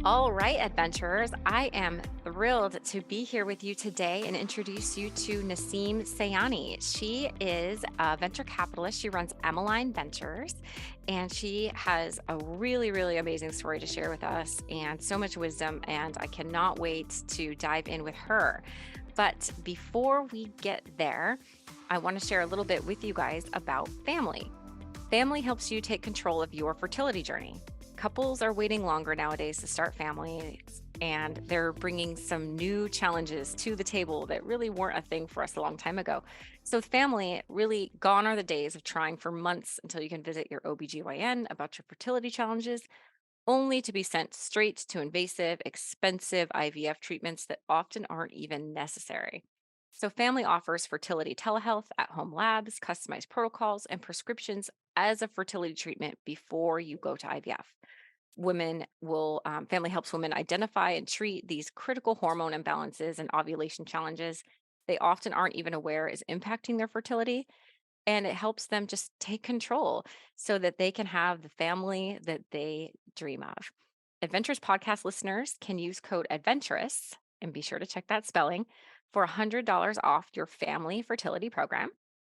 All right, adventurers, I am thrilled to be here with you today and introduce you to Naseem Sayani. She is a venture capitalist. She runs Emmaline Ventures, and she has a really amazing story to share with us and so much wisdom. And I cannot wait to dive in with her. But before we get there, I want to share a little bit with you guys about family. Family helps you take control of your fertility journey. Couples are waiting longer nowadays to start families, and they're bringing some new challenges to the table that really weren't a thing for us a long time ago. So, family, really gone are the days of trying for months until you can visit your OBGYN about your fertility challenges, only to be sent straight to invasive, expensive IVF treatments that often aren't even necessary. So, family offers fertility telehealth, at home labs, customized protocols, and prescriptions as a fertility treatment before you go to IVF. Family helps women identify and treat these critical hormone imbalances and ovulation challenges they often aren't even aware is impacting their fertility. And it helps them just take control so that they can have the family that they dream of. Adventures podcast listeners can use code Adventurous, and be sure to check that spelling, for $100 off your family fertility program.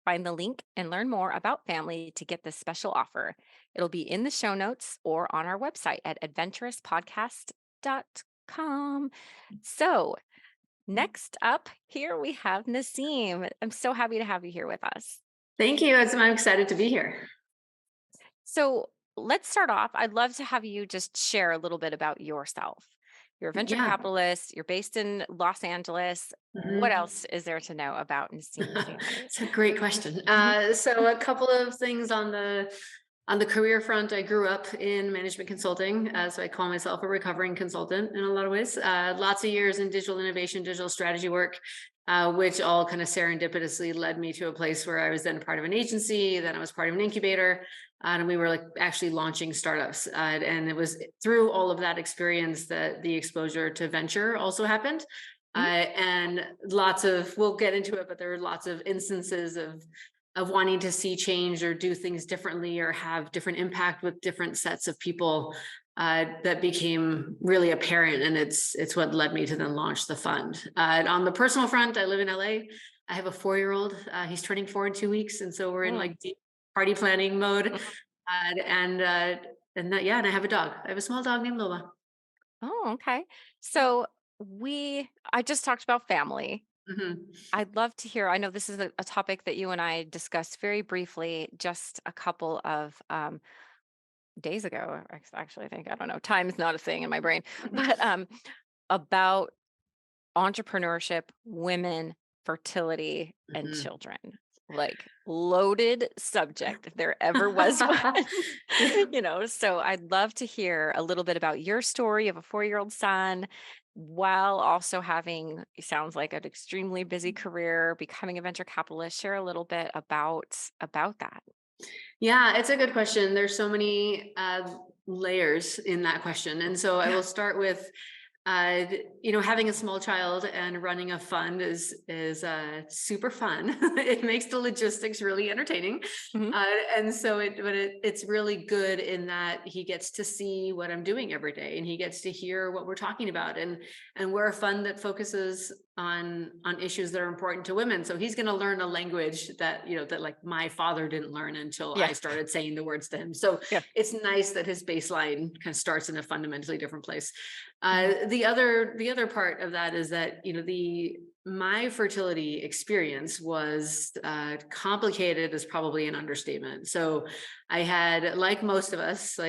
Find the link and learn more about family to get this special offer. It'll be in the show notes or on our website at adventurouspodcast.com. So, next up, here we have Naseem. I'm so happy to have you here with us. Thank you. I'm excited to be here. So let's start off. I'd love to have you just share a little bit about yourself. You're a venture Yeah. capitalist, you're based in Los Angeles. What Mhm. else is there to know about Naseem Sayani? It's a great question. Mhm. So a couple of things on the career front. I grew up in management consulting, so I call myself a recovering consultant in a lot of ways. Lots of years in digital innovation, digital strategy work, which all kind of serendipitously led me to a place where I was then part of an agency, then I was part of an incubator, and we were like actually launching startups. And it was through all of that experience that the exposure to venture also happened. Mhm. And lots of, we'll get into it, but there were lots of instances of wanting to see change or do things differently or have different impact with different sets of people, that became really apparent. And it's what led me to then launch the fund. On the personal front, I live in LA. I have a 4-year-old. He's turning 4 in 2 weeks. And so we're in Mm. like deep party planning mode. And that, yeah, and I have a dog. I have a small dog named Lola. Oh, okay. So I just talked about family. Mhm. I'd love to hear. I know this is a topic that you and I discussed very briefly just a couple of days ago. Actually, I think, I don't know. Time is not a thing in my brain, but about entrepreneurship, women, fertility, and Mhm. children. Like, loaded subject if there ever was one. Yeah. So I'd love to hear a little bit about your story of a 4-year-old son while also having, it sounds like, an extremely busy career, becoming a venture capitalist. Share a little bit about that. Yeah, it's a good question. There's so many layers in that question. And so I Yeah. will start with having a small child and running a fund is super fun. It makes the logistics really entertaining, Mhm. and so it's really good in that he gets to see what I'm doing every day, and he gets to hear what we're talking about, and we're a fund that focuses on issues that are important to women. So he's going to learn a language that like my father didn't learn until Yeah. I started saying the words to him. So Yeah. it's nice that his baseline kind of starts in a fundamentally different place. Mhm. The other part of that is that the my fertility experience was complicated is probably an understatement. So I had, like most of us,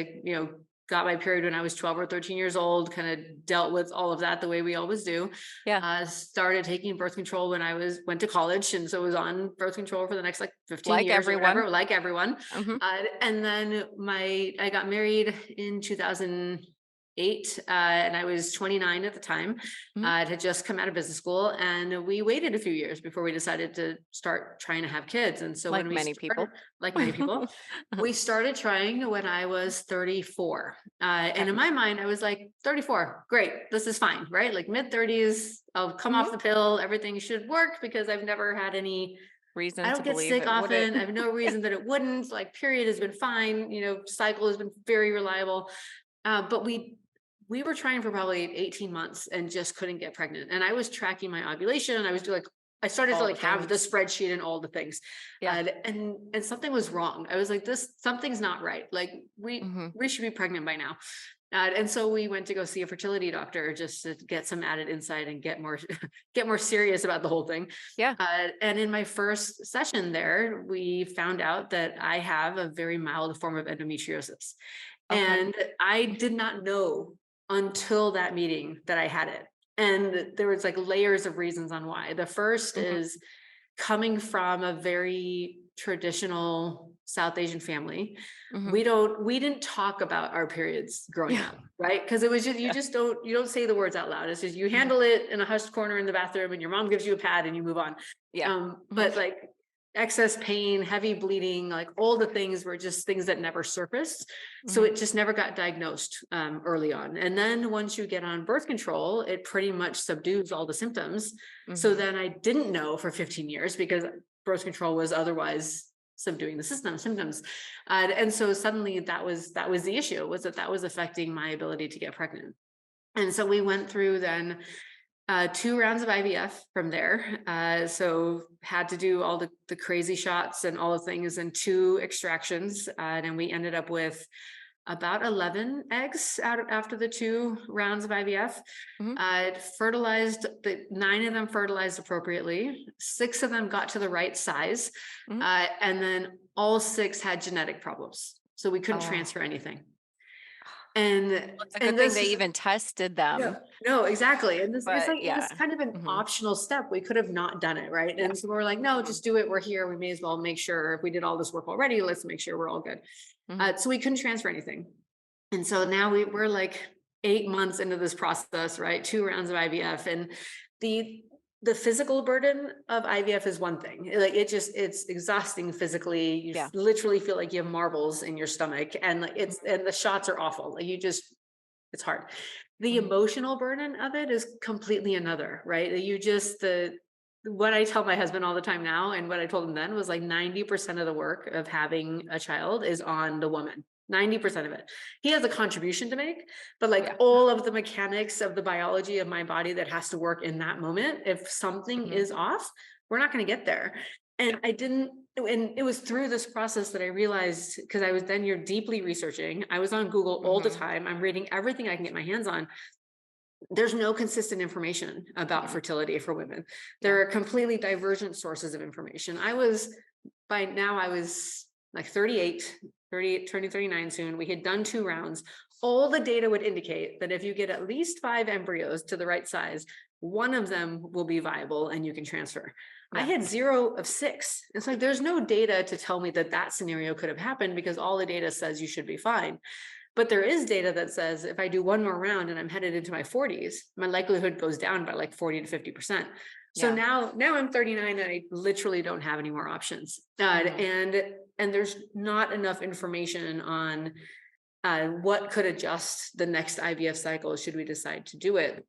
got my period when I was 12 or 13 years old, kind of dealt with all of that the way we always do. Yeah. Started taking birth control when went to college, and so was on birth control for the next like 15 Like years or everyone. whatever, like everyone. Mhm. And then I got married in 2008, and I was 29 at the time. Mhm. I had just come out of business school, and we waited a few years before we decided to start trying to have kids. And so when Like we many started, people. like many people, we started trying when I was 34. And Okay. in my mind, I was like, 34, great, this is fine, right? Like mid 30s, I'll come off Mhm. the pill, everything should work because I've never had any. I Reason to don't get believe sick it wouldn't. often. I have no reason that it wouldn't. Like, period has been fine. Cycle has been very reliable. But we we were trying for probably 18 months and just couldn't get pregnant. And I was tracking my ovulation. I was doing like, I started to All the like have the things. spreadsheet and all the things. Yeah. And something was wrong. I was like, something's not right. Like Hmm. we should be pregnant by now. And so we went to go see a fertility doctor just to get some added insight and get more get more serious about the whole thing. Yeah. And in my first session there, we found out that I have a very mild form of endometriosis. Okay. And I did not know until that meeting that I had it. And there was like layers of reasons on why. The first Hmm. is coming from a very traditional South Asian family. Hmm. We didn't talk about our periods growing Yeah. up, right? Because it was just Yeah. you don't say the words out loud. It's just you Hmm. handle it in a hushed corner in the bathroom and your mom gives you a pad and you move on. Yeah. Hmm. But like excess pain, heavy bleeding, like all the things were just things that never surfaced. So Hmm. it just never got diagnosed early on. And then once you get on birth control, it pretty much subdues all the symptoms. So Hmm. then I didn't know for 15 years because birth control was otherwise subduing the symptoms. And so suddenly that was the issue, was that was affecting my ability to get pregnant. And so we went through then 2 rounds of IVF from there. So had to do all the crazy shots and all the things and 2 extractions. And we ended up with about 11 eggs after the 2 rounds of IVF. Hmm. Fertilized, 9 of them fertilized appropriately. 6 of them got to the right size. Hmm. And then all 6 had genetic problems. So we couldn't Oh, transfer anything. And well, it's a good and thing this they is even tested no, them, no, exactly. And this it's but like it was yeah. kind of an Hmm. optional step. We could have not done it, right? Yeah. And so we're like, no, Hmm. just do it. We're here. We may as well make sure if we did all this work already, let's make sure we're all good. Hmm. So we couldn't transfer anything. And so now we're like 8 months into this process, right? 2 rounds of IVF. And the the physical burden of IVF is one thing. Like it's exhausting physically. You Yeah. literally feel like you have marbles in your stomach. And like Mhm. and the shots are awful. Like it's hard. The Mhm. emotional burden of it is completely another, right? You just the what I tell my husband all the time now, and what I told him then was like 90% of the work of having a child is on the woman. 90% of it. He has a contribution to make, but like Yeah. all of the mechanics of the biology of my body that has to work in that moment, if something Mhm. is off, we're not going to get there. And Yeah. I didn't, and it was through this process that I realized, because I was then you're deeply researching. I was on Google all the Mhm. time. I'm reading everything I can get my hands on. There's no consistent information about Mhm. fertility for women. Yeah. There are completely divergent sources of information. By now I was like 38, turning 39 soon. We had done 2 rounds. All the data would indicate that if you get at least 5 embryos to the right size, one of them will be viable and you can transfer. I Yeah. had 0 of 6. It's like there's no data to tell me that that scenario could have happened because all the data says you should be fine. But there is data that says if I do one more round and I'm headed into my 40s, my likelihood goes down by like 40 to 50%. So Yeah. now I'm 39 and I literally don't have any more options. Mhm. And there's not enough information on what could adjust the next IVF cycle should we decide to do it.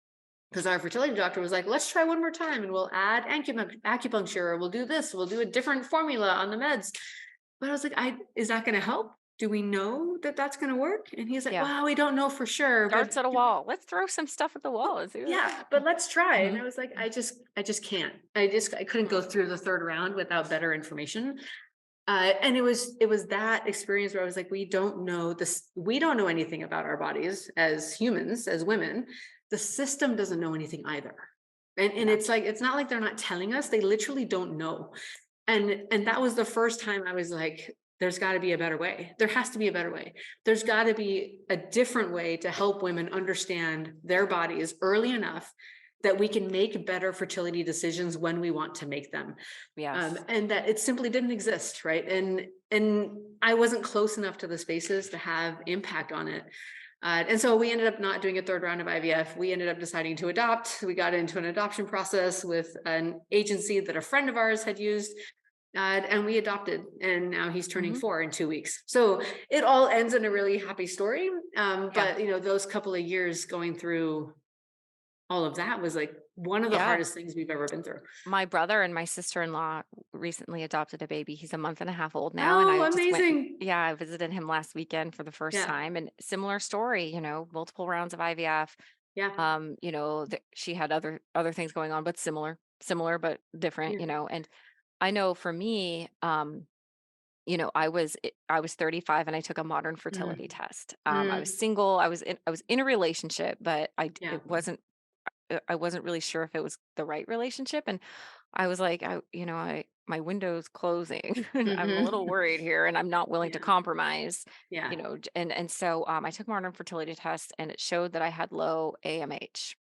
Because our fertility doctor was like, let's try one more time and we'll add acupuncture, or we'll do this, we'll do a different formula on the meds. But I was like, is that going to help? Do we know that that's going to work? And he's like, Yeah. well, we don't know for sure, but Darts at a wall. Let's throw some stuff at the wall and see what yeah, but let's try. And I Mhm. was like, I just can't. I couldn't go Mhm. through the 3rd round without better information. And it was that experience where I was like, we don't know this. We don't know anything about our bodies as humans, as women. The system doesn't know anything either. And Yeah. it's like, it's not like they're not telling us, they literally don't know. And that was the first time I was like, there's got to be a better way. There has to be a better way. There's got to be a different way to help women understand their bodies early enough that we can make better fertility decisions when we want to make them. Yes. And that it simply didn't exist, right? And I wasn't close enough to the spaces to have impact on it. And so we ended up not doing a 3rd round of IVF. We ended up deciding to adopt. We got into an adoption process with an agency that a friend of ours had used. And we adopted, and now he's turning Mhm. 4 in 2 weeks. So it all ends in a really happy story. Yeah. But those couple of years going through all of that was like one of the Yeah. hardest things we've ever been through. My brother and my sister-in-law recently adopted a baby. He's a month and a half old now, and Oh, I just went amazing. yeah, I visited him last weekend for the first Yeah. time, and similar story, multiple rounds of IVF. Yeah. She had other things going on, but similar but different, Yeah. and I know for me, I was 35 and I took a modern fertility Mm. test. I was Mm. single, I was in a relationship, but Yeah. I wasn't really sure if it was the right relationship, and I was like, my window's closing, and I'm a little Mhm. worried here, and I'm not willing to Yeah. compromise, Yeah. and so I took modern fertility test, and it showed that I had low AMH,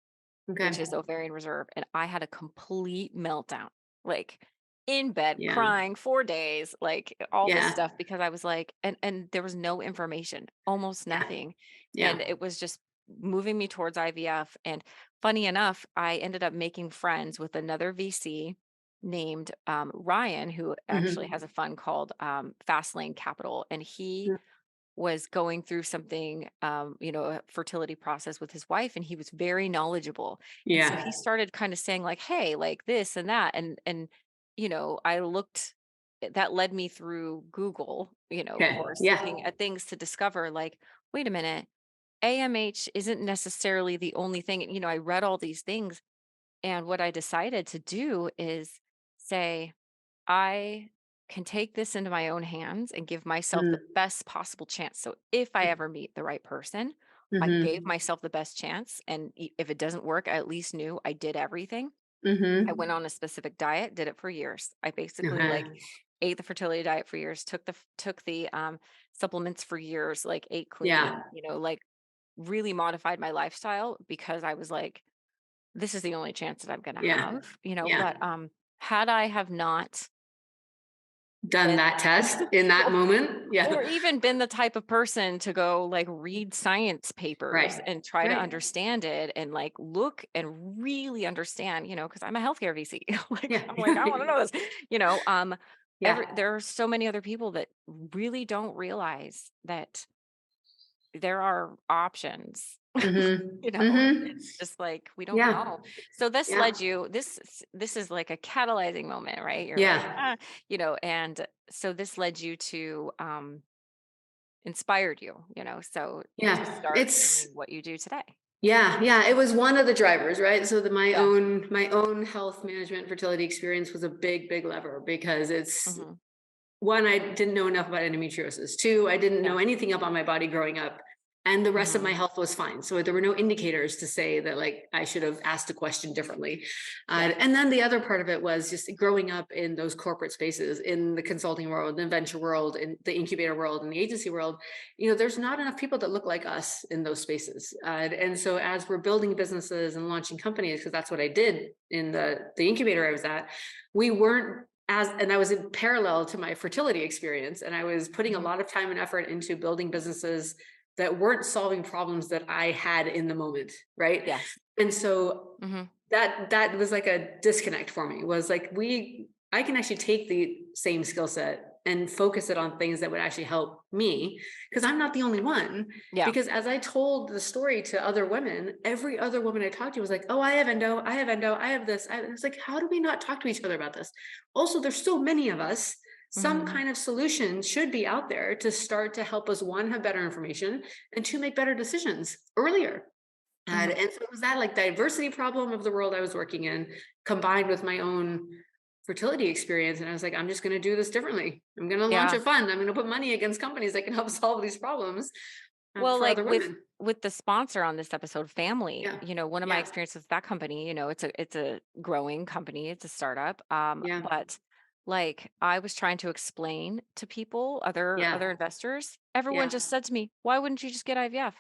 which Okay. is ovarian reserve, and I had a complete meltdown, like in bed Yeah. crying 4 days, like all this Yeah. stuff because I was like, and there was no information, almost Yeah. nothing, and Yeah. it was just moving me towards IVF. And funny enough, I ended up making friends with another VC named Ryan, who actually Mhm. has a fund called Fastlane Capital, and he Mm. was going through something, a fertility process with his wife, and he was very knowledgeable. And so he Yeah. started kind of saying like, "Hey, like this and that," and I looked. That led me through Google, of Okay. course, Yeah. looking at things to discover like, wait a minute, AMH isn't necessarily the only thing. And, I read all these things, and what I decided to do is say, I can take this into my own hands and give myself the Mm. best possible chance. So if I ever meet the right person, I gave Mhm. myself the best chance. And if it doesn't work, I at least knew I did everything. I went Mhm. on a specific diet, did it for years. I basically like Okay. ate the fertility diet for years, took the supplements for years, like ate clean, Yeah. like really modified my lifestyle because I was like, this is the only chance that I'm gonna Yeah. have, but Yeah. had I have not Done been that test in that or moment. Yeah. or even been the type of person to go, like, read science papers Right. and try to Right. understand it and, like, look and really understand, because 'cause I'm a healthcare VC. Like, Yeah. I'm like, "I wanna know this," you know, Yeah. there are so many other people that really don't realize that there are options, Mhm. It's Mhm. just like, we don't Yeah. know. So this Yeah. led you this is like a catalyzing moment, right? You're like, Yeah. and so this led you to, inspired you, to Yeah. start It's doing what you do today. yeah, yeah, it was one of the drivers, right? So my Yeah. own health management fertility experience was a big, big lever because it's Mhm. one, I didn't know enough about endometriosis. Two, I didn't Yeah. know anything about my body growing up. And the rest of my Mhm. health was fine. So there were no indicators to say that like I should have asked a question differently. Yeah. And then the other part of it was just growing up in those corporate spaces, in the consulting world, the venture world, in the incubator world, and the agency world. There's not enough people that look like us in those spaces. And so as we're building businesses and launching companies, because that's what I did in the incubator I was at, we weren't and I was in parallel to my fertility experience, and I was putting a Mhm. lot of time and effort into building businesses that weren't solving problems that I had in the moment, right? Yes. And so Mhm. that was like a disconnect for me, was like I can actually take the same skill set and focus it on things that would actually help me, because I'm not the only one. Yeah. Because as I told the story to other women, every other woman I talked to was like, oh, I have endo, I have endo, I have this. It's like, how do we not talk to each other about this? Also, there's so many of us. Some Mhm. kind of solution should be out there to start to help us, one, have better information, and two, make better decisions earlier. Mhm. And so it was that like diversity problem of the world I was working in, combined with my own fertility experience. And I was like, I'm just going to do this differently. I'm going to launch Yeah. a fund. I'm going to put money against companies that can help solve these problems Well, for like other women. with the sponsor on this episode, family, Yeah. one of my Yeah. experiences with that company, it's a growing company, it's a startup. Yeah. But like I was trying to explain to people, other Yeah. investors, everyone Yeah. just said to me, "Why wouldn't you just get IVF?"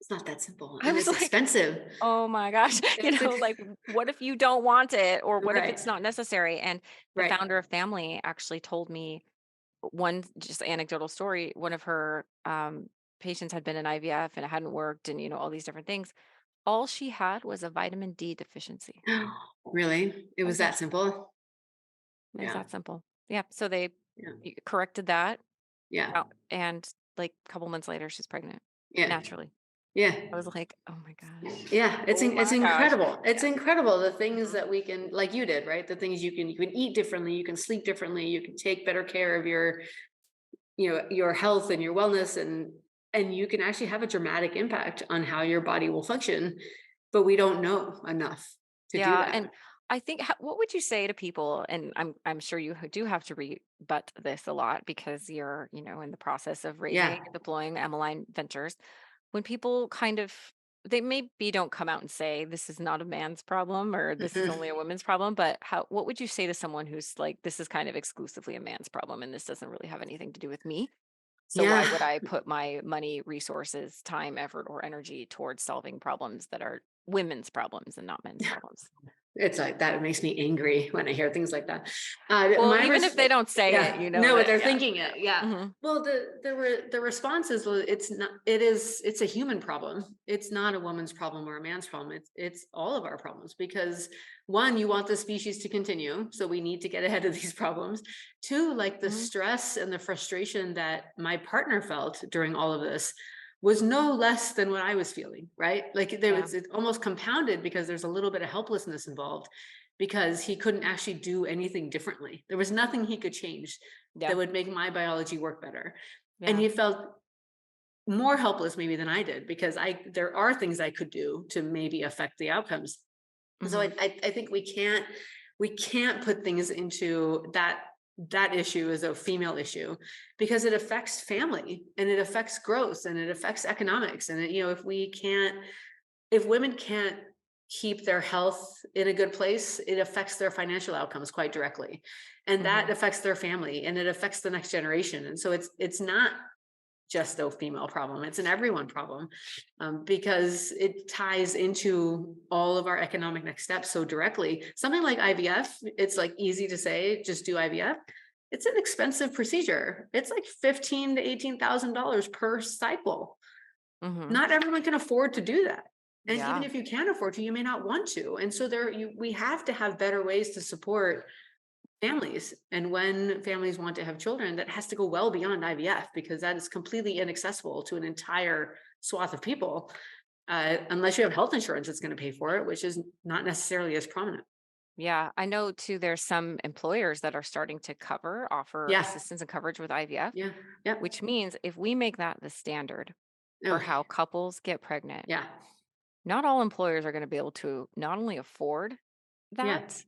It's not that simple. I And was it's like, expensive. "Oh my gosh," It's like what if you don't want it, or what if right. it's not necessary? And the Right. founder of Family actually told me one just anecdotal story. One of her patients had been in IVF and it hadn't worked, and all these different things. All she had was a vitamin D deficiency. Really? It That was was it. that simple? It was Yeah. that simple. Yeah. So they Yeah. corrected that, Yeah. and like a couple months later, she's pregnant Yeah. naturally. Yeah. I was like, "Oh my gosh. Yeah, Oh it's my gosh." incredible. It's Yeah. incredible the things Mhm. that we can, like you did, right? The things you can eat differently, you can sleep differently, you can take better care of your, your health and your wellness, and you can actually have a dramatic impact on how your body will function, but we don't know enough to do Yeah, that. and I think what would you say to people, and I'm sure you do have to rebut this a lot because you're, in the process of raising Yeah. and deploying Emmeline Ventures. When people kind of they maybe don't come out and say this is not a man's problem or this is only Mhm. a woman's problem, but what would you say to someone who's like, this is kind of exclusively a man's problem and this doesn't really have anything to do with me? So why Yeah. would I put my money, resources, time, effort, or energy towards solving problems that are women's problems and not men's problems? It's like that makes me angry when I hear things like that. Well, My even if they don't say it, yeah, you know no, but that, they're yeah, thinking yeah. it. Yeah. Mhm, Well, the response is, well, it's not. It's a human problem. It's not a woman's problem or a man's problem. It's all of our problems because one, you want the species to continue, so we need to get ahead of these problems. Two, like the mhm, stress and the frustration that my partner felt during all of this was no less than what I was feeling, right? Like there yeah, was, it almost compounded because there's a little bit of helplessness involved because he couldn't actually do anything differently. There was nothing he could change yeah, that would make my biology work better. And yeah, he felt more helpless maybe than I did because there are things I could do to maybe affect the outcomes. So mhm, I think we can't put things into that issue as a female issue because it affects family and it affects growth and it affects economics. And if we can't, if women can't keep their health in a good place, it affects their financial outcomes quite directly, and that mhm, affects their family and it affects the next generation. And so it's not just a female problem, it's an everyone problem, because it ties into all of our economic next steps so directly. Something like IVF, it's like easy to say just do IVF. It's an expensive procedure. It's like 15 to $18,000 per cycle. mhm. Not everyone can afford to do that. And even Yeah, if you can afford to, you may not want to. And so we have to have better ways to support families. And when families want to have children, that has to go well beyond IVF because that is completely inaccessible to an entire swath of people, unless you have health insurance that's going to pay for it, which is not necessarily as prominent. yeah. I know too, there's some employers that are starting to offer Yeah. assistance and coverage with IVF, Yeah. Yep. which means if we make that the standard for Oh, how couples get pregnant, yeah. not all employers are going to be able to not only afford Yeah. that,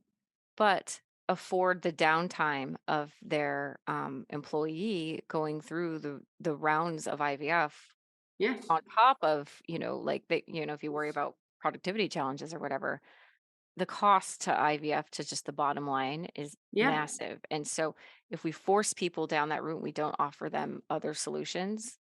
but afford the downtime of their employee going through the rounds of IVF Yeah. on top of, like they, if you worry about productivity challenges or whatever, the cost to IVF to just the bottom line is Yeah. massive. And so if we force people down that route, we don't offer them other solutions,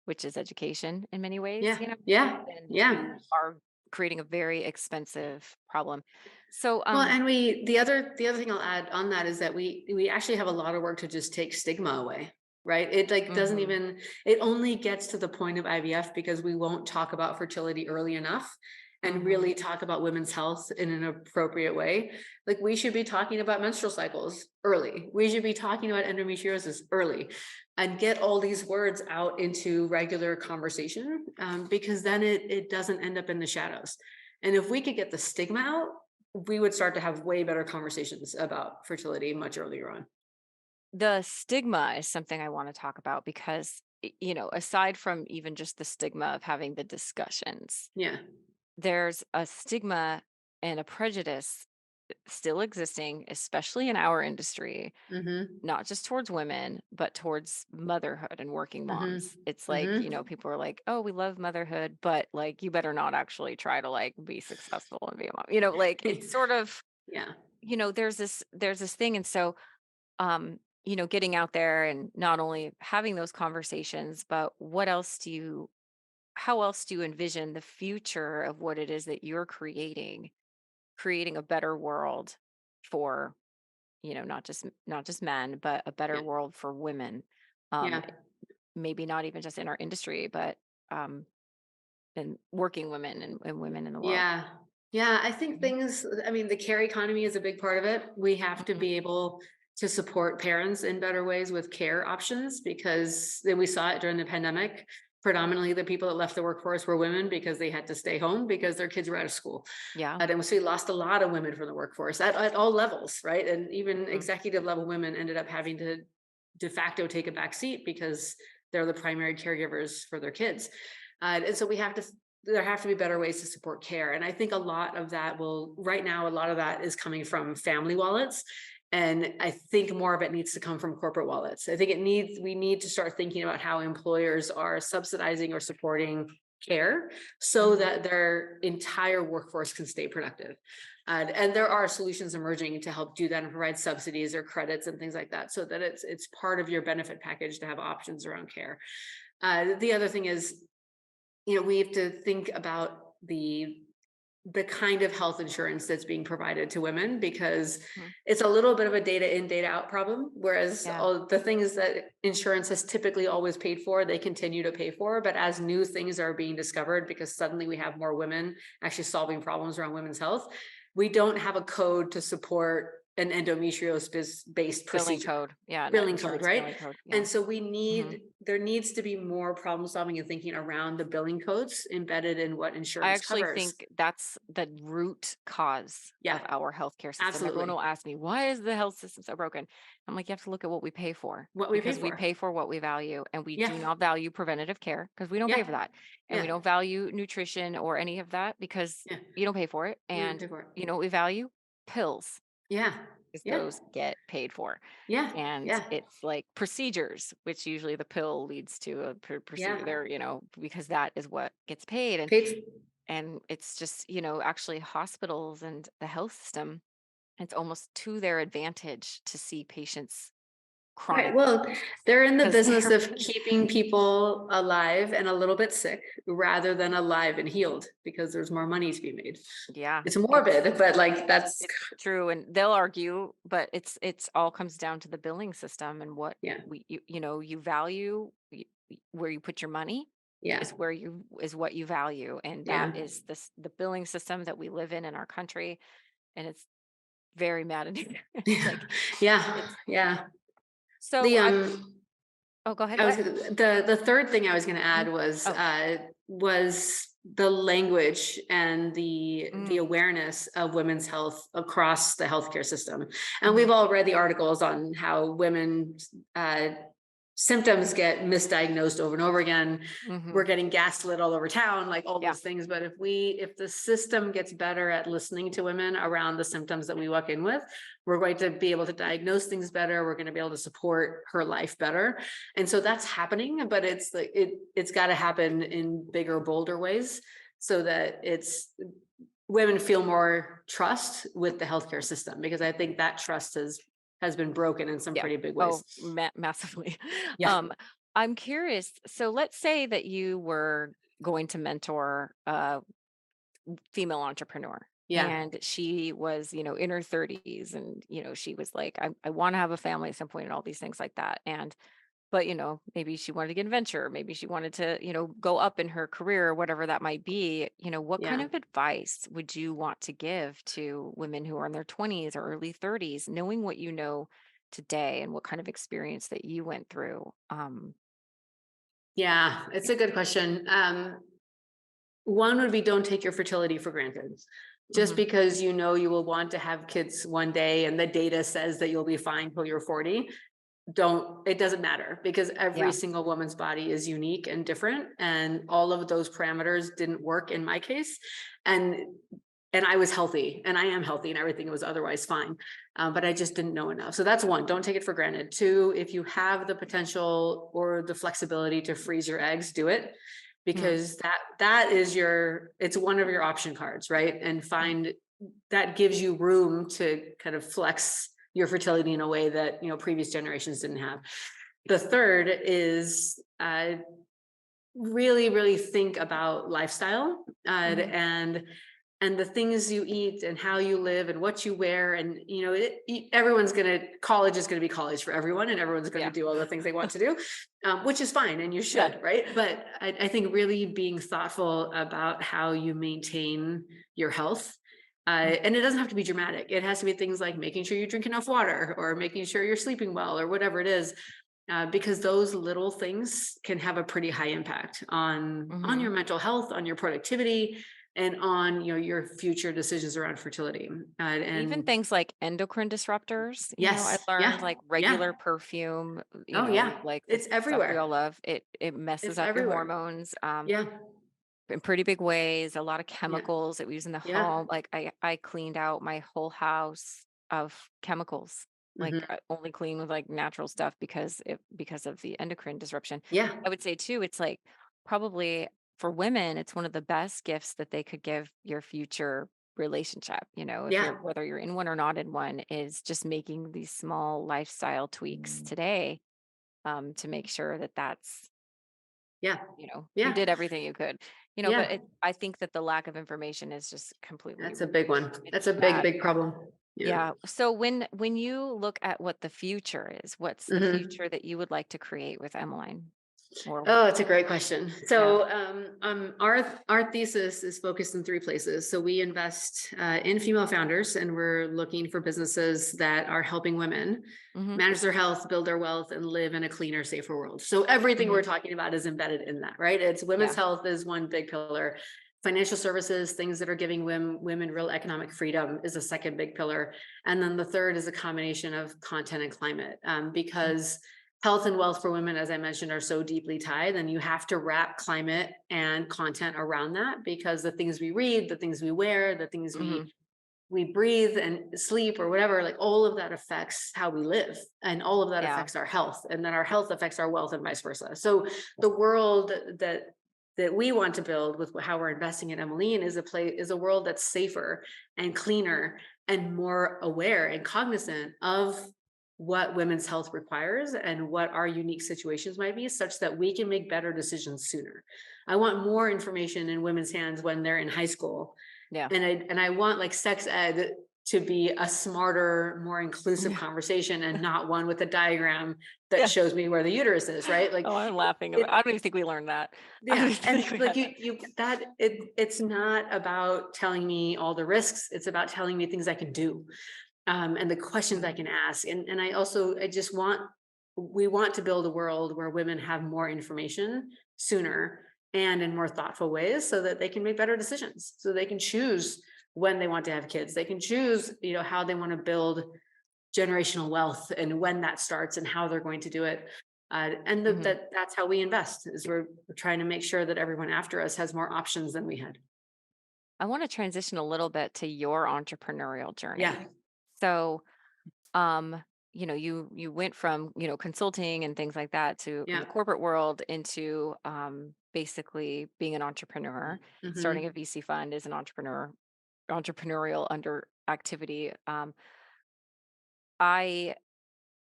which is education in many ways, Yeah. Yeah. then Yeah. we are creating a very expensive problem. So, Well, and the other thing I'll add on that is that we actually have a lot of work to just take stigma away, right? It like doesn't mhm, even, it only gets to the point of IVF because we won't talk about fertility early enough and mhm, really talk about women's health in an appropriate way. Like we should be talking about menstrual cycles early. We should be talking about endometriosis early and get all these words out into regular conversation, because then it doesn't end up in the shadows. And if we could get the stigma out, we would start to have way better conversations about fertility much earlier on. the stigma is something I want to talk about because, aside from even just the stigma of having the discussions, Yeah. there's a stigma and a prejudice still existing, especially in our industry, Mhm. not just towards women, but towards motherhood and working moms. Mhm. It's like, Mhm. people are like, "Oh, we love motherhood, but like you better not actually try to like be successful and be a mom." Like it's sort of, Yeah. there's this thing. And so getting out there and not only having those conversations, but how else do you envision the future of what it is that you're creating a better world for, not just men, but a better Yeah. world for women. Um, Yeah. maybe not even just in our industry, but um, in working women and women in the world. Yeah. Yeah, I think Mhm, things, I mean, the care economy is a big part of it. We have to mhm, be able to support parents in better ways with care options because then we saw it during the pandemic. predominantly the people that left the workforce were women because they had to stay home because their kids were out of school. Yeah. And so we lost a lot of women from the workforce at all levels, right? And even Mhm. executive level women ended up having to de facto take a back seat because they're the primary caregivers for their kids. And so there have to be better ways to support care. And I think a lot of that right now, a lot of that is coming from family wallets. And I think more of it needs to come from corporate wallets. I think we need to start thinking about how employers are subsidizing or supporting care so Mhm. that their entire workforce can stay productive. And there are solutions emerging to help do that and provide subsidies or credits and things like that so that it's part of your benefit package to have options around care. The other thing is, we have to think about the kind of health insurance that's being provided to women, because Mhm. it's a little bit of a data in, data out problem. Whereas Yeah. all the things that insurance has typically always paid for, they continue to pay for. But as new things are being discovered, because suddenly we have more women actually solving problems around women's health, we don't have a code to support an endometriosis based Billing procedure. code. Yeah, no, Billing code, insurance right? billing code. Yeah. And so Mhm. there needs to be more problem solving and thinking around the billing codes embedded in what I insurance actually covers. think that's the root cause Yeah, of our healthcare system. Everyone absolutely. will ask me, why is the health system so broken? I'm like, you have to look at what we pay for, What we pay because we for. pay for what we value, and we Yeah, do not value preventative care because we don't pay yeah, for that. And we yeah, don't value nutrition or any of that because yeah. you don't pay for it. We don't And pay for it. you know what we value? Pills, Yeah, because yeah, those get paid for. yeah, And yeah, it's like procedures, which usually the pill leads to a procedure yeah. there, because that is what gets paid. Paid. And it's just, actually hospitals and the health system, it's almost to their advantage to see patients Right. chronic Well, they're in the because business they're of keeping people alive and a little bit sick rather than alive and healed because there's more money to be made. yeah, It's it's morbid, but like that's it's true. And they'll argue, but it's all comes down to the billing system and what yeah, you value where you put your money yeah, is what you value. And that yeah, is the billing system that we live in our country. And it's very maddening. yeah, Like yeah, it's yeah. so The I'm oh, go ahead. I was the third thing I was going to Mhm. add Oh. was the language and the Mm, awareness of women's health across the healthcare system. And we've mhm, all read the articles on how women uh, symptoms get misdiagnosed over and over again. We're mhm. getting gaslit all over town, like all Yeah. those things. But if the system gets better at listening to women around the symptoms that we walk in with, we're going to be able to diagnose things better. We're going to be able to support her life better. And so that's happening, but it's got to happen in bigger, bolder ways so that women feel more trust with the healthcare system, because I think that trust has been broken in some Yeah. pretty big Oh, ways. massively. Yeah. Um, I'm curious. So let's say that you were going to mentor a female entrepreneur Yeah. and she was, in her 30s and, she was like, I want to have a family at some point and all these things like that. And but, maybe she wanted to get in venture, maybe she wanted to, go up in her career or whatever that might be. What kind Yeah. of advice would you want to give to women who are in their 20s or early 30s, knowing what you know today and what kind of experience that you went through? Yeah, it's a good question. One would be, don't take your fertility for granted. Just Mhm. because you will want to have kids one day and the data says that you'll be fine till you're 40, it doesn't matter, because every Yeah. single woman's body is unique and different, and all of those parameters didn't work in my case. And I was healthy and I am healthy and everything was otherwise fine. But I just didn't know enough. So that's one, don't take it for granted. Two, if you have the potential or the flexibility to freeze your eggs, do it, Mhm. because that is it's one of your option cards, right? And Mm. that gives you room to kind of flex your fertility in a way that previous generations didn't have. The third is really, really think about lifestyle, Mhm. and the things you eat and how you live and what you wear. And everyone's college is going to be college for everyone, and everyone's going to Yeah. do all the things they want to do, which is fine, and you Yeah. should, right? But I think really being thoughtful about how you maintain your health. Mm. And it doesn't have to be dramatic. It has to be things like making sure you drink enough water or making sure you're sleeping well or whatever it is. because those little things can have a pretty high impact on Hmm. your mental health, on your productivity, and on your future decisions around fertility. Even And things like endocrine disruptors, I yes, learned yeah, like yeah, regular perfume, oh yeah, like the it's stuff we all everywhere. love, it messes It's up your everywhere. hormones Yeah, in pretty big ways. A lot of yeah, chemicals that we use in the yeah. home. Like I cleaned out my whole house of chemicals. Like Hmm. I only clean with like natural stuff because of the endocrine disruption. Yeah, I would say too, it's like probably for women, it's one of the best gifts that they could give your future relationship. If yeah, you're whether you're in one or not in one, is just making these small lifestyle tweaks today, to make sure that that's yeah, you yeah, did everything you could, yeah. but I think that the lack of information is just completely That's a big one. it's That's a big, bad. big problem. Yeah. Yeah. So when you look at what the future is, what's the Hmm. future that you would like to create with Emmeline? Or Oh, it's a great question. yeah. So, our thesis is focused in three places. So we invest in female founders, and we're looking for businesses that are helping women Mhm. manage their health, build their wealth, and live in a cleaner, safer world. So everything we're Mhm. talking about is embedded in that, right? It's women's Yeah. health is one big pillar. Financial services, things that are giving women real economic freedom, is a second big pillar. And then the third is a combination of content and climate, Mhm. because health and wealth for women, as I mentioned, are so deeply tied. And you have to wrap climate and content around that, because the things we read, the things we wear, the things Mhm. we breathe and sleep or whatever, like all of that affects how we live, and all of that Yeah. affects our health, and then our health affects our wealth and vice versa. So the world that we want to build with how we're investing in Emmeline is a world that's safer and cleaner and more aware and cognizant of what women's health requires and what our unique situations might be, such that we can make better decisions sooner. I want more information in women's hands when they're in high school, Yeah. and I want like sex ed to be a smarter, more inclusive Yeah. conversation, and not one with a diagram that Yeah. shows me where the uterus is, right? Like Oh, I'm laughing about it, I don't even think we learned that. I don't yeah. even And think we like had that. it's not about telling me all the risks. It's about telling me things I can do, and the questions I Mhm. can ask. And I just want, we want to build a world where women have more information sooner and in more thoughtful ways, so that they can make better decisions, so they can choose when they want to have kids. They can choose, how they want to build generational wealth, and when that starts, and how they're going to do it. Mhm. That's how we invest, is we're trying to make sure that everyone after us has more options than we had. I want to transition a little bit to your entrepreneurial Yeah. journey. So, um you went from consulting and things like that to in Yeah. the corporate world into basically being an entrepreneur. Starting a Hmm. VC fund is an entrepreneurial under activity. I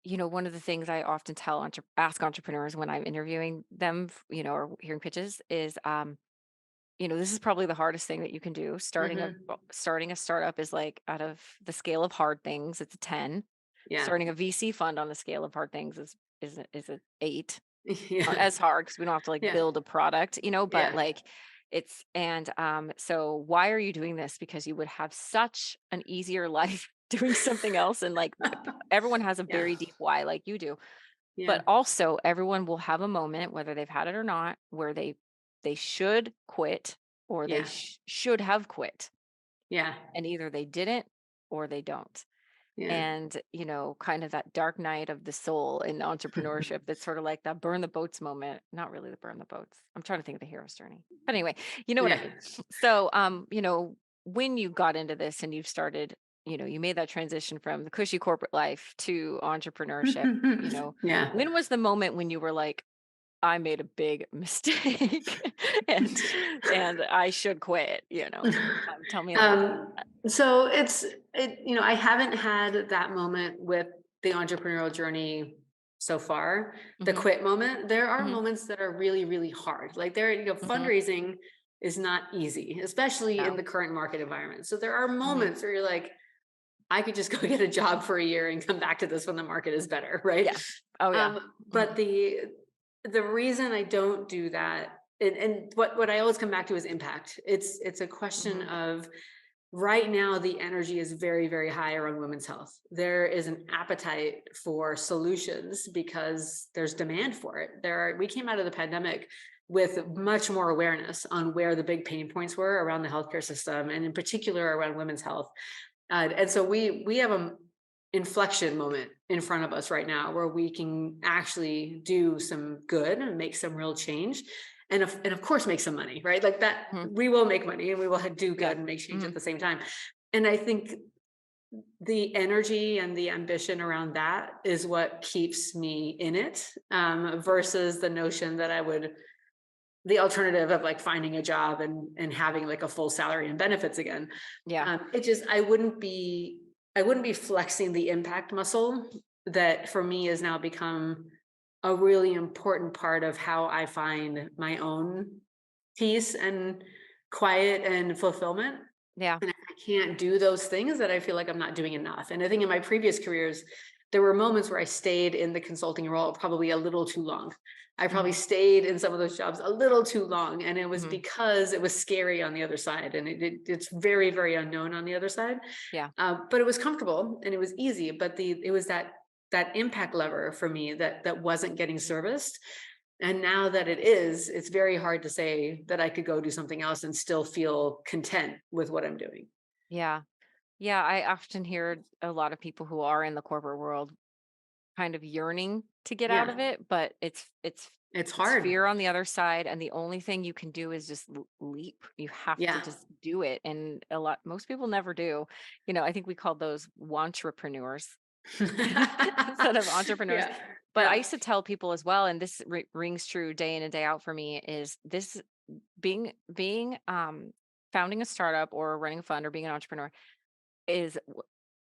One of the things I often ask entrepreneurs when I'm interviewing them, or hearing pitches, is this is probably the hardest thing that you can do. Hmm. Starting a startup is like, out of the scale of hard things, it's a 10. Yeah. Starting a VC fund on the scale of hard things is a 8. Not Yeah. as hard because we don't have to like Yeah. build a product, but Yeah. like it's and so why are you doing this? Because you would have such an easier life doing something else, and like everyone has a Yeah. very deep why like you do. Yeah. But also everyone will have a moment, whether they've had it or not, where they should quit, or they Yeah. should have quit, Yeah. and either they didn't or they don't. Yeah. And kind of that dark night of the soul in entrepreneurship, that's sort of like that burn the boats moment. Not really the burn the boats, I'm trying to think of the hero's journey, but anyway, you know what I Yeah. mean. So when you got into this and you've started, you made that transition from the cushy corporate life to entrepreneurship, Yeah. when was the moment when you were like, I made a big mistake and I should quit, tell me a little bit Um, so I haven't had that moment with the entrepreneurial journey so far, the about. quit moment. There are Hmm. moments that are really, really hard. Like Hmm. Hmm. fundraising is not easy, especially in No. the current market environment. So there are Hmm. moments where you're like, I could just go get a job for a year and come back to this when the market is better, right? Yeah. Oh yeah. But the reason I don't do that, and what I always come back to is impact. It's a question Hmm. of right now the energy is very, very high around women's health. There is an appetite for solutions because there's demand for it. We came out of the pandemic with much more awareness on where the big pain points were around the healthcare system, and in particular around women's health. And so we have a inflection moment in front of us right now where we can actually do some good and make some real change, and of course make some money, right? Like that, Mhm. we will make money and we will do Yeah. good and make change at Mhm. the same time. And I think the energy and the ambition around that is what keeps me in it, versus the notion that the alternative of like finding a job and having like a full salary and benefits again. Yeah. It just, I wouldn't be flexing the impact muscle that for me has now become a really important part of how I find my own peace and quiet and fulfillment. Yeah. And if I can't do those things, that I feel like I'm not doing enough. And I think in my previous careers, there were moments where I stayed in the consulting role probably a little too long. I probably Mhm. stayed in some of those jobs a little too long. And it was Mhm. because it was scary on the other side. And it's very, very unknown on the other side. Yeah. But it was comfortable and it was easy. But it was that impact lever for me that wasn't getting serviced. And now that it is, it's very hard to say that I could go do something else and still feel content with what I'm doing. Yeah. Yeah. I often hear a lot of people who are in the corporate world kind of yearning to get out of Yeah, it, but it's it's hard. fear on the other side, and the only thing you can do is just leap. You have to Yeah. just do it, and most people never do. I think we call those wantrepreneurs instead of entrepreneurs. Yeah. But I Yeah. used to tell people as well, and this rings true day in and day out for me, is this being founding a startup or running a fund or being an entrepreneur is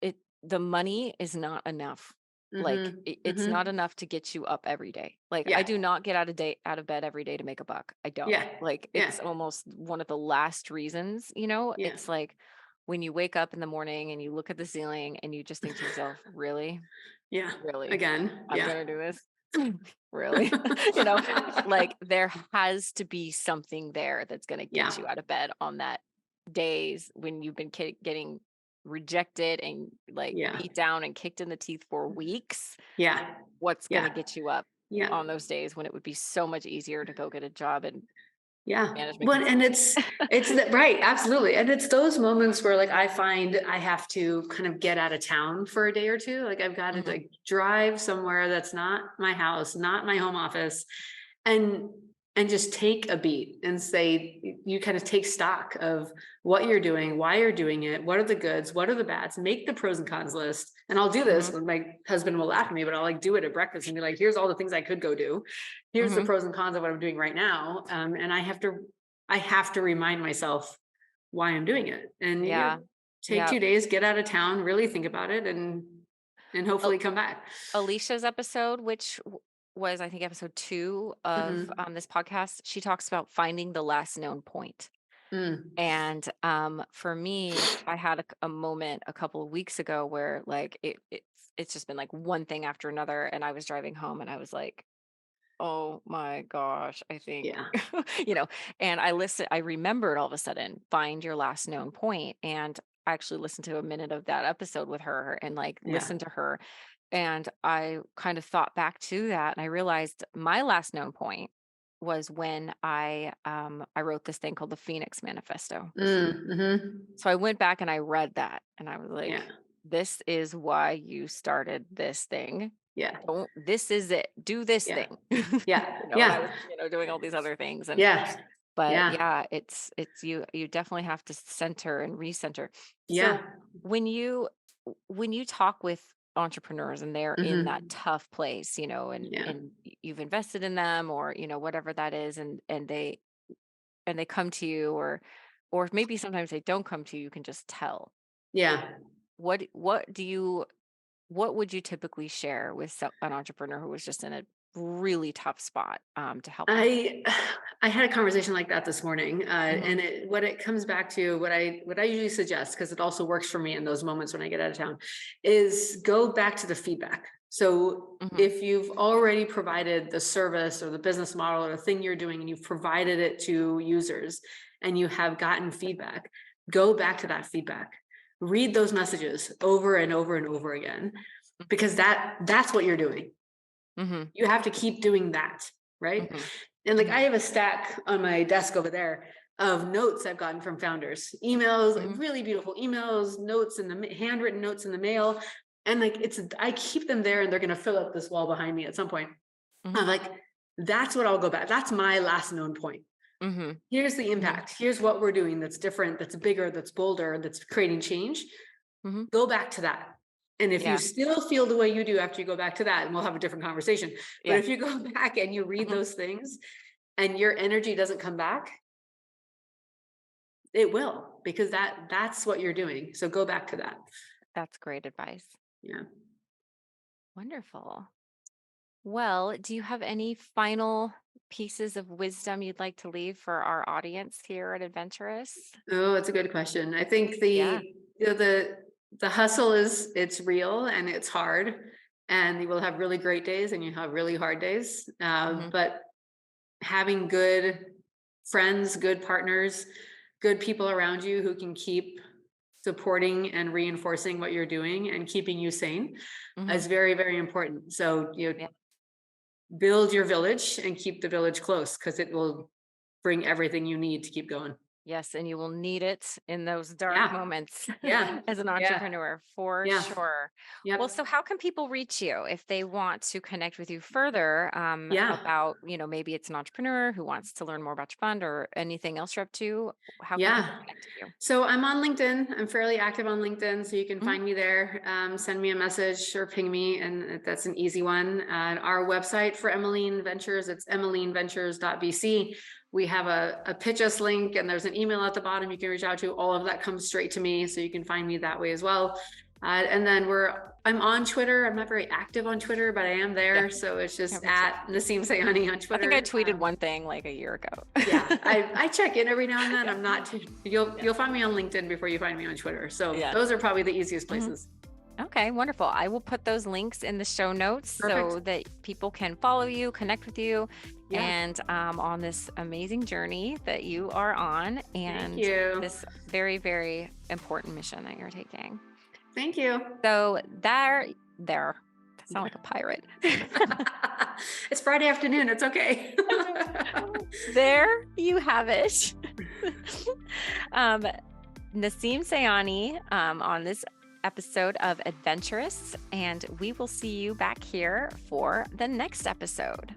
it the money is not enough. Like, Mhm. it's not Mhm. enough to get you up every day. Like, I Yeah. do not get out of bed every day to make a buck. I don't. Yeah. Like, Yeah. it's almost one of the last reasons, Yeah. it's like when you wake up in the morning and you look at the ceiling and you just think to yourself, really? Yeah. Really? Again. I'm Yeah. gonna do this? Really? You know, like there has to be something there that's gonna Yeah. get you out of bed on that days when you've been getting rejected and like Yeah. beat down and kicked in the teeth for weeks. Yeah. What's gonna Yeah. get you up Yeah. on those days when it would be so much easier to go get a job in Yeah. management Well, and consulting? it's that, right, absolutely. And it's those moments where like I find I have to kind of get out of town for a day or two. Like I've got to Mhm, like drive somewhere that's not my house, not my home office, and and just take a beat and say, you kind of take stock of what you're doing, why you're doing it, what are the goods, what are the bads, make the pros and cons list. And I'll do this mhm, when my husband will laugh at me, but I'll like do it at breakfast and be like, here's all the things I could go do. Here's the mhm. pros and cons of what I'm doing right now. And I have to remind myself why I'm doing it. And Yeah, take yeah. 2 days, get out of town, really think about it, and hopefully come back. Alicia's episode, which was, I think, episode 2 of Hmm. this podcast, she talks about finding the last known point. Mm. And for me, I had a moment a couple of weeks ago where like it's just been like one thing after another, and I was driving home and I was like, oh my gosh, I think, Yeah. you know, and I remembered all of a sudden, find your last known point. And I actually listened to a minute of that episode with her and like Yeah. listened to her. And I kind of thought back to that and I realized my last known point was when I wrote this thing called the Phoenix Manifesto. Mhm. So I went back and I read that and I was Yeah. like, this is why you started this thing. Yeah. Don't This is it. Do this Yeah. thing. Yeah. And I Yeah. was, doing all these other things. And Yeah. but Yeah. yeah, it's you definitely have to center and recenter. Yeah. So when you talk with entrepreneurs and they're in that Mhm. tough place, Yeah. and you've invested in them or whatever that is, and they come to you, or maybe sometimes they don't come to you, you can just tell. Yeah. What would you typically share with an entrepreneur who was just in a really tough spot, to help them? I I had a conversation like that this morning, Hmm. and what it comes back to, what I usually suggest, because it also works for me in those moments when I get out of town, is go back to the feedback. So Hmm. if you've already provided the service or the business model or the thing you're doing, and you've provided it to users, and you have gotten feedback, go back to that feedback, read those messages over and over and over again, because that's what you're doing. Mm-hmm. You have to keep doing that, right? Mm-hmm. And like Mm-hmm. I have a stack on my desk over there of notes I've gotten from founders, emails, like Mm-hmm. really beautiful emails, notes in the handwritten notes in the mail. And like I keep them there, and they're gonna fill up this wall behind me at some point. Mm-hmm. I'm like, that's what I'll go back. That's my last known point. Mm-hmm. Here's the impact. Here's what we're doing that's different, that's bigger, that's bolder, that's creating change. Mm-hmm. Go back to that. And if you Yeah. still feel the way you do after you go back to that, and we'll have a different conversation. But Yeah. if you go back and you read Mm-hmm. those things and your energy doesn't come back, it will, because that's what you're doing. So go back to that. That's great advice. Yeah. Wonderful. Well, do you have any final pieces of wisdom you'd like to leave for our audience here at Adventurous? Oh, it's a good question. I think Yeah. the hustle it's real and it's hard, and you will have really great days and you have really hard days. Mm-hmm. But having good friends, good partners, good people around you who can keep supporting and reinforcing what you're doing and keeping you sane Mm-hmm. is very, very important. So Yeah. build your village and keep the village close, because it will bring everything you need to keep going. Yes, and you will need it in those dark Yeah. moments Yeah. as an Yeah. entrepreneur, for Yeah. sure. Well, Yep. so how can people reach you if they want to connect with you further Yeah. about, maybe it's an entrepreneur who wants to learn more about your fund or anything else you're up to? How can people Yeah. connect with you? So I'm on LinkedIn. I'm fairly active on LinkedIn, so you can Mhm. find me there. Send me a message or ping me, and that's an easy one. Our website for Emmaline Ventures, it's emmalineVentures.vc. We have a pitch us link, and there's an email at the bottom you can reach out to. All of that comes straight to me, so you can find me that way as well. And then I'm on Twitter. I'm not very active on Twitter, but I am Yeah. there. So it's Yeah, just me too. at Naseem Sayani on I think I Twitter. tweeted one thing like a year ago. Yeah, I check in every now and then. Yeah. I'm not too, you'll find me on LinkedIn before you find me on Twitter. So Yeah. those are probably the easiest Mhm. places. Okay, wonderful. I will put those links in the show notes so Perfect. that people can follow you, connect with you, Yeah. and on this amazing journey that you are on, and Thank you. this very, very important mission that you're taking. Thank you. So there. I sound like a pirate. It's Friday afternoon. It's okay. There you have it. Naseem Sayani on this episode of Adventurous, and we will see you back here for the next episode.